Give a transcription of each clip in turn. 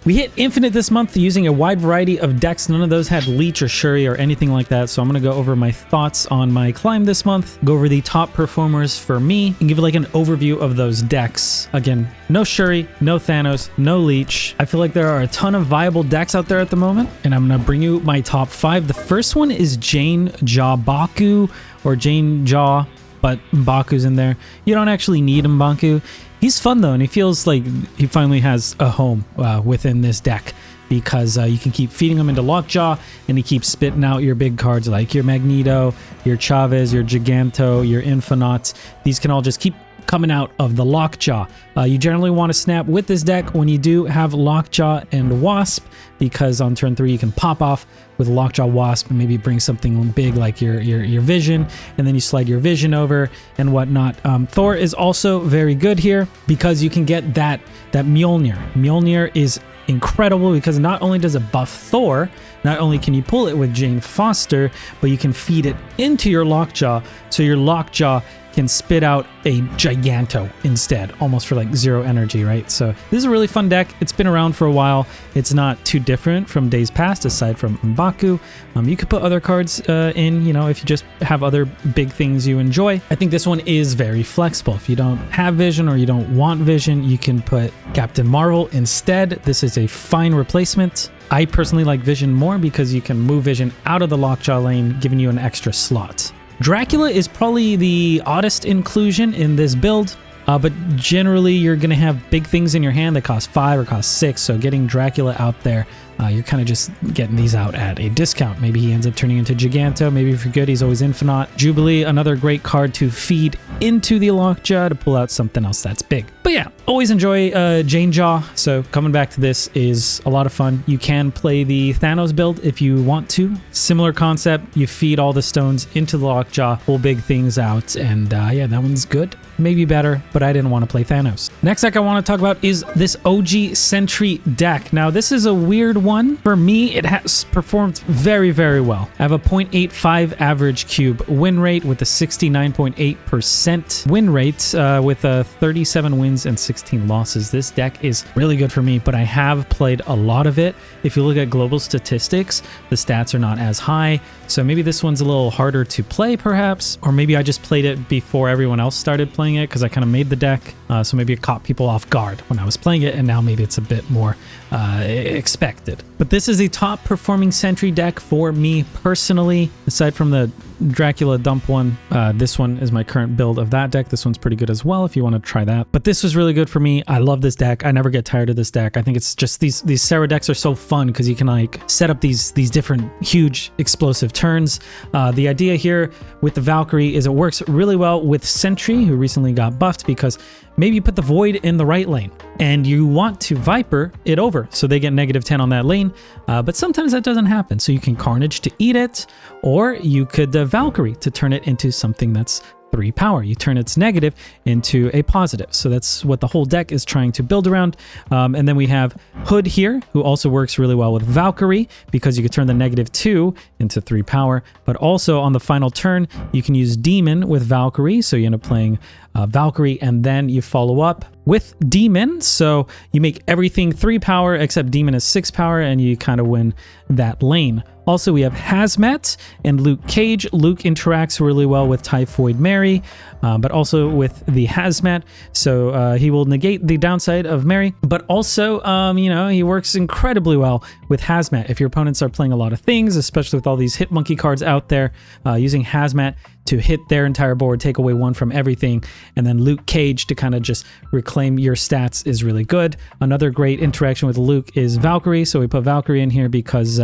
We hit infinite this month using a wide variety of decks. None of those had Leech or Shuri or anything like that. So I'm going to go over my thoughts on my climb this month, go over the top performers for me, and give like an overview of those decks. Again, no Shuri, no Thanos, no Leech. I feel like there are a ton of viable decks out there at the moment, and I'm going to bring you my top 5. The first one is Jane Jaw Baku, or Jane Jaw, but Mbaku's in there. You don't actually need Mbaku. He's fun though, and he feels like he finally has a home within this deck, because you can keep feeding him into Lockjaw, and he keeps spitting out your big cards like your Magneto, your Chavez, your Giganto, your Infinite. These can all just keep coming out of the Lockjaw. You generally want to snap with this deck when you do have Lockjaw and Wasp, because on turn 3 you can pop off with Lockjaw Wasp and maybe bring something big like your Vision, and then you slide your Vision over and whatnot. Thor is also very good here because you can get that Mjolnir. Mjolnir is incredible because not only does it buff Thor, not only can you pull it with Jane Foster, but you can feed it into your Lockjaw, so your Lockjaw can spit out a Giganto instead, almost for like 0 energy, right? So this is a really fun deck. It's been around for a while. It's not too different from days past, aside from Mbaku. You could put other cards in, you know, if you just have other big things you enjoy. I think this one is very flexible. If you don't have Vision or you don't want Vision, you can put Captain Marvel instead. This is a fine replacement. I personally like Vision more because you can move Vision out of the Lockjaw lane, giving you an extra slot. Dracula is probably the oddest inclusion in this build, but generally you're going to have big things in your hand that cost 5 or cost 6, so getting Dracula out there, you're kind of just getting these out at a discount. Maybe he ends up turning into Giganto. Maybe if you're good, he's always Infinite. Jubilee, another great card to feed into the Lockjaw to pull out something else that's big. But yeah, always enjoy Jane Jaw, so coming back to this is a lot of fun. You can play the Thanos build if you want to. Similar concept, you feed all the stones into the Lockjaw, pull big things out, and yeah, that one's good. Maybe better, but I didn't want to play Thanos. Next deck I want to talk about is this OG Sentry deck. Now, this is a weird one. For me, it has performed very, very well. I have a 0.85 average cube win rate with a 69.8% win rate with 37 wins and 16 losses. This deck is really good for me, but I have played a lot of it. If you look at global statistics, the stats are not as high, so maybe this one's a little harder to play perhaps, or maybe I just played it before everyone else started playing it because I kind of made the deck, so maybe it caught people off guard when I was playing it, and now maybe it's a bit more expected. But this is the top performing Sentry deck for me personally, aside from the Dracula dump one. This one is my current build of that deck. This one's pretty good as well if you want to try that. But this was really good for me. I love this deck. I never get tired of this deck. I think it's just these Sarah decks are so fun because you can like set up these different huge explosive turns. The idea here with the Valkyrie is it works really well with Sentry, who recently got buffed, because maybe you put the Void in the right lane and you want to Viper it over so they get -10 on that lane, but sometimes that doesn't happen. So you can Carnage to eat it, or you could Valkyrie to turn it into something that's 3 power. You turn its negative into a positive. So that's what the whole deck is trying to build around. And then we have Hood here, who also works really well with Valkyrie because you can turn the -2 into 3 power. But also on the final turn, you can use Demon with Valkyrie. So you end up playing Valkyrie, and then you follow up with Demon. So you make everything 3 power except Demon is 6 power, and you kind of win that lane. Also, we have Hazmat and Luke Cage. Luke interacts really well with Typhoid Mary, but also with the Hazmat. So he will negate the downside of Mary, but also, you know, he works incredibly well with Hazmat. If your opponents are playing a lot of things, especially with all these Hit Monkey cards out there, using Hazmat to hit their entire board, take away 1 from everything, and then Luke Cage to kind of just reclaim your stats is really good. Another great interaction with Luke is Valkyrie. So we put Valkyrie in here because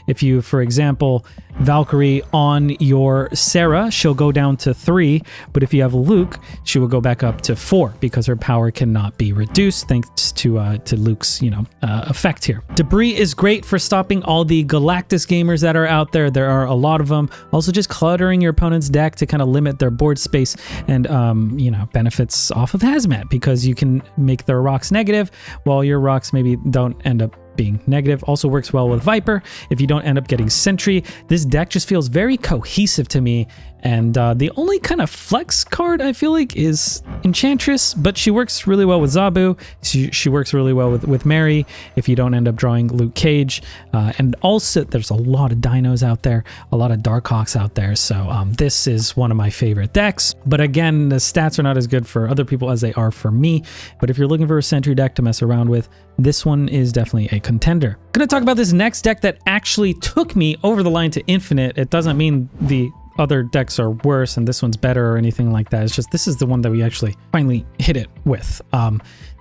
if you, for example, Valkyrie on your Sarah, she'll go down to 3, but if you have Luke, she will go back up to 4 because her power cannot be reduced thanks to Luke's, you know, effect here. Debris is great for stopping all the Galactus gamers that are out there. There are a lot of them. Also just cluttering your opponent's deck to kind of limit their board space, and you know, benefits off of Hazmat because you can make their rocks negative while your rocks maybe don't end up being negative. Also works well with Viper if you don't end up getting Sentry. This deck just feels very cohesive to me. And the only kind of flex card I feel like is Enchantress, but she works really well with Zabu. She works really well with Mary if you don't end up drawing Luke Cage. And also there's a lot of dinos out there, a lot of Darkhawks out there. So this is one of my favorite decks. But again, the stats are not as good for other people as they are for me. But if you're looking for a Sentry deck to mess around with, this one is definitely a contender. I'm going to talk about this next deck that actually took me over the line to Infinite. It doesn't mean the other decks are worse and this one's better or anything like that. It's just this is the one that we actually finally hit it with.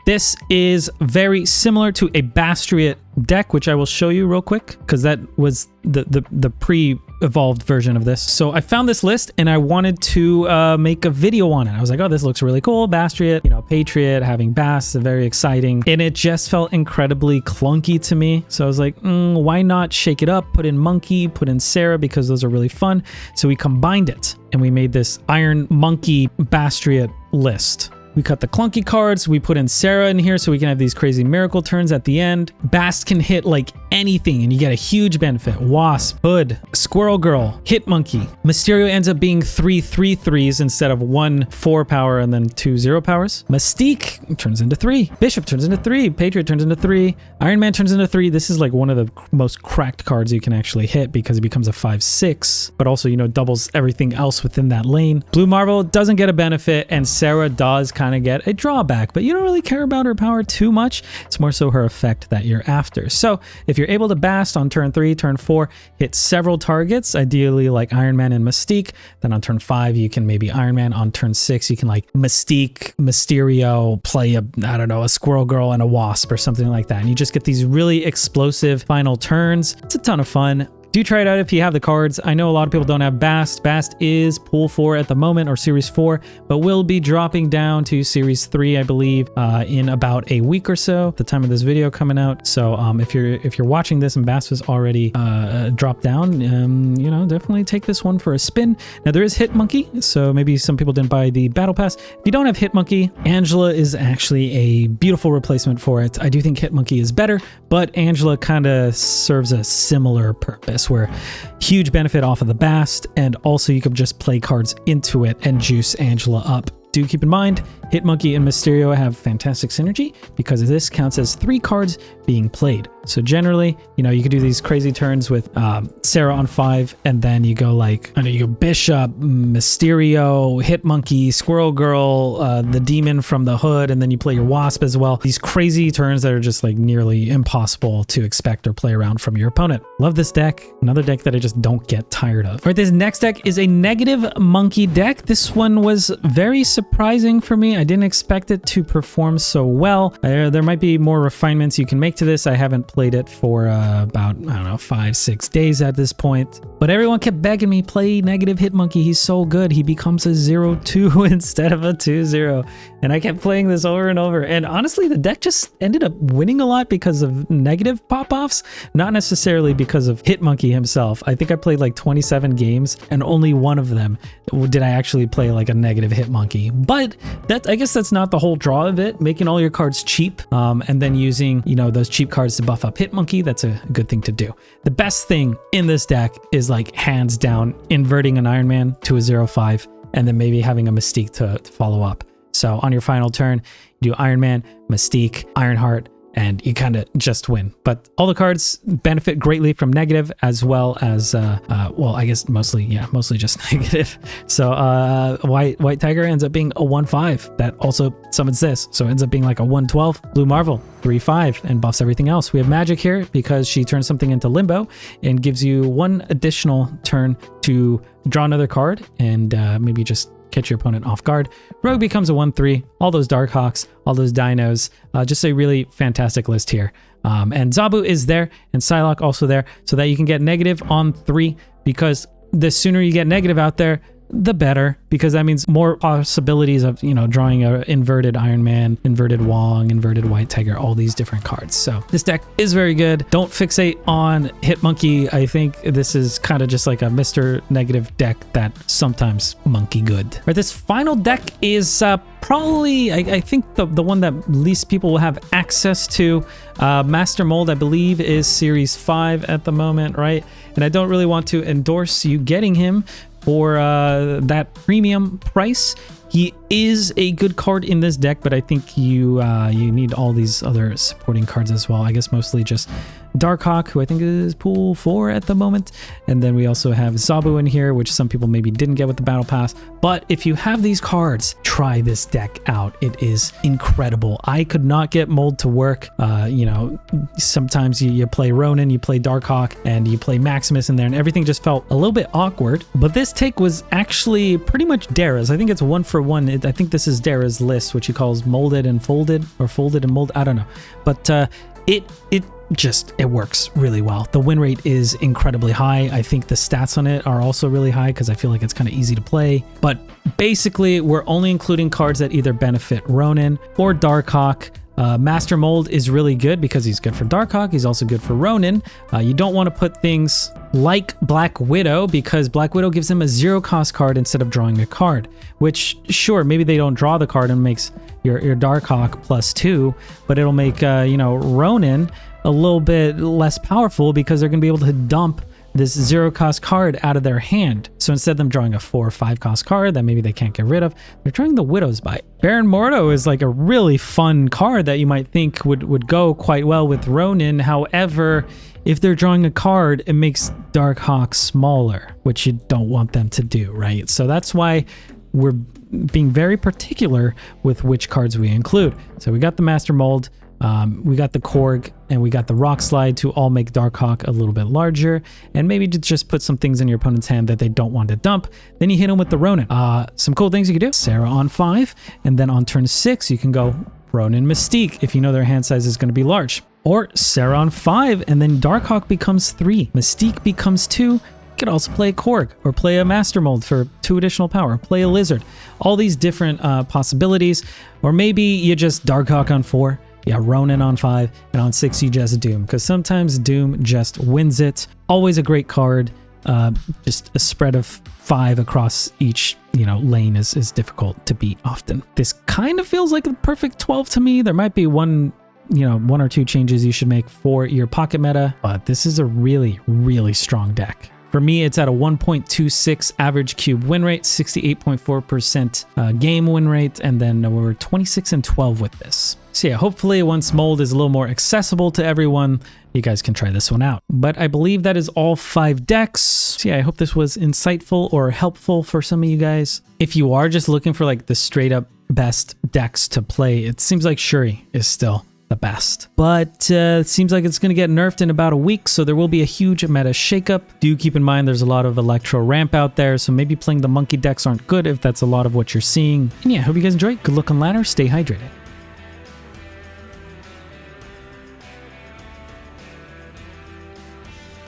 This is very similar to a Bastriot deck, which I will show you real quick because that was the pre-evolved version of this. So I found this list and I wanted to make a video on it. I was like, oh, this looks really cool. Bastriot, you know, Patriot, having Bast, very exciting. And it just felt incredibly clunky to me. So I was like, why not shake it up, put in Monkey, put in Sarah, because those are really fun. So we combined it and we made this Iron Monkey Bastriot list. We cut the clunky cards, we put in Sarah in here so we can have these crazy miracle turns at the end. Bast can hit like anything and you get a huge benefit. Wasp, Hood, Squirrel Girl, Hit Monkey. Mysterio ends up being 3 3/3s instead of 1 4 power and then 2 0 powers. Mystique turns into 3. Bishop turns into 3. Patriot turns into 3. Iron Man turns into 3. This is like one of the most cracked cards you can actually hit because it becomes a 5/6, but also, you know, doubles everything else within that lane. Blue Marvel doesn't get a benefit and Sarah does kind of get a drawback, but you don't really care about her power too much. It's more so her effect that you're after. So if you're able to Bast on turn 3, turn 4, hit several targets, ideally like Iron Man and Mystique, then on turn 5 you can maybe Iron Man. On turn 6 you can like Mystique, Mysterio, play a, I don't know, a Squirrel Girl and a Wasp or something like that, and you just get these really explosive final turns. It's a ton of fun. Do try it out if you have the cards. I know a lot of people don't have Bast. Bast is Pool 4 at the moment, or Series 4, but will be dropping down to Series 3, I believe, in about a week or so, at the time of this video coming out. So if you're watching this and Bast was already dropped down, you know, definitely take this one for a spin. Now there is Hit Monkey, so maybe some people didn't buy the Battle Pass. If you don't have Hit Monkey, Angela is actually a beautiful replacement for it. I do think Hit Monkey is better, but Angela kind of serves a similar purpose, where huge benefit off of the Bast, and also you could just play cards into it and juice Angela up. Do keep in mind, Hit Monkey and Mysterio have fantastic synergy because this counts as 3 cards being played. So generally, you know, you could do these crazy turns with Sarah on 5, and then you go like, I know you go Bishop, Mysterio, Hit Monkey, Squirrel Girl, the Demon from the Hood, and then you play your Wasp as well. These crazy turns that are just like nearly impossible to expect or play around from your opponent. Love this deck. Another deck that I just don't get tired of. All right, this next deck is a negative Monkey deck. This one was very surprising for me. I didn't expect it to perform so well. There might be more refinements you can make to this. I haven't played it for about, I don't know, 5-6 days at this point. But everyone kept begging me, play negative Hit Monkey. He's so good. He becomes a 0-2 instead of a 2-0. And I kept playing this over and over. And honestly, the deck just ended up winning a lot because of negative pop-offs, not necessarily because of Hit Monkey himself. I think I played like 27 games and only one of them did I actually play like a negative Hit Monkey. But I guess that's not the whole draw of it, making all your cards cheap and then using, you know, those cheap cards to buff up Hit Monkey. That's a good thing to do. The best thing in this deck is like hands down inverting an Iron Man to a 0-5 and then maybe having a Mystique to follow up. So on your final turn, you do Iron Man, Mystique, Ironheart, and you kind of just win. But all the cards benefit greatly from negative as well as, well, I guess mostly just negative. So White Tiger ends up being a 1-5 that also summons this. So it ends up being like a 1-12. Blue Marvel, 3-5 and buffs everything else. We have Magic here because she turns something into Limbo and gives you 1 additional turn to draw another card and maybe just catch your opponent off guard. Rogue becomes a 1-3, all those Darkhawks, all those dinos, just a really fantastic list here. And Zabu is there and Psylocke also there so that you can get negative on 3, because the sooner you get negative out there, the better, because that means more possibilities of, you know, drawing a inverted Iron Man, inverted Wong, inverted White Tiger, all these different cards. So this deck is very good. Don't fixate on Hit Monkey. I think this is kind of just like a Mr. Negative deck that sometimes monkey good. Right, this final deck is probably, I think the one that least people will have access to. Master Mold, I believe, is Series 5 at the moment, right? And I don't really want to endorse you getting him for that premium price. He is a good card in this deck, but I think you need all these other supporting cards as well. I guess mostly just Darkhawk, who I think is pool 4 at the moment. And then we also have Zabu in here, which some people maybe didn't get with the Battle Pass. But if you have these cards, try this deck out. It is incredible. I could not get Mold to work. You know, sometimes you play Ronin, you play Darkhawk, and you play Maximus in there, and everything just felt a little bit awkward. But this take was actually pretty much Dara's. I think it's 1-for-1. I think this is Dara's list, which he calls Molded and Folded, or Folded and Molded. I don't know. But it works really well. The win rate is incredibly high. I think the stats on it are also really high because I feel like it's kind of easy to play. But basically, we're only including cards that either benefit Ronin or Darkhawk. Master Mold is really good because he's good for Darkhawk. He's also good for Ronin. You don't want to put things like Black Widow, because Black Widow gives him a 0-cost card instead of drawing a card, which, sure, maybe they don't draw the card and makes your Darkhawk +2, but it'll make, you know, Ronin a little bit less powerful because they're going to be able to dump this 0-cost card out of their hand. So instead of them drawing a 4 or 5-cost card that maybe they can't get rid of, they're drawing the Widow's Bite. Baron Mordo is like a really fun card that you might think would go quite well with Ronin. However, if they're drawing a card, it makes Darkhawk smaller, which you don't want them to do, right? So that's why we're being very particular with which cards we include. So we got the Master Mold, we got the Korg, and we got the Rock Slide to all make Darkhawk a little bit larger, and maybe to just put some things in your opponent's hand that they don't want to dump. Then you hit them with the Ronin. Some cool things you can do: Sarah on 5, and then on turn 6 you can go Ronin Mystique if you know their hand size is going to be large. Or Sarah on 5, and then Darkhawk becomes 3, Mystique becomes 2. You could also play a Korg or play a Master Mold for 2 additional power, play a Lizard. All these different possibilities. Or maybe you just Darkhawk on 4, yeah, Ronin on 5, and on 6 you just Doom, because sometimes Doom just wins it. Always a great card. Just a spread of 5 across each, you know, lane is difficult to beat often. This kind of feels like a perfect 12 to me. There might be one or two changes you should make for your pocket meta, but this is a really, really strong deck. For me, it's at a 1.26 average cube win rate, 68.4% game win rate, and then we're 26-12 with this. So yeah, hopefully once Mold is a little more accessible to everyone, you guys can try this one out. But I believe that is all 5 decks. So yeah, I hope this was insightful or helpful for some of you guys. If you are just looking for like the straight up best decks to play, it seems like Shuri is still the best, but it seems like it's going to get nerfed in about a week, so there will be a huge meta shakeup. Do keep in mind there's a lot of Electro ramp out there, so maybe playing the monkey decks aren't good if that's a lot of what you're seeing. And yeah, hope you guys enjoyed. Good luck on ladder, stay hydrated.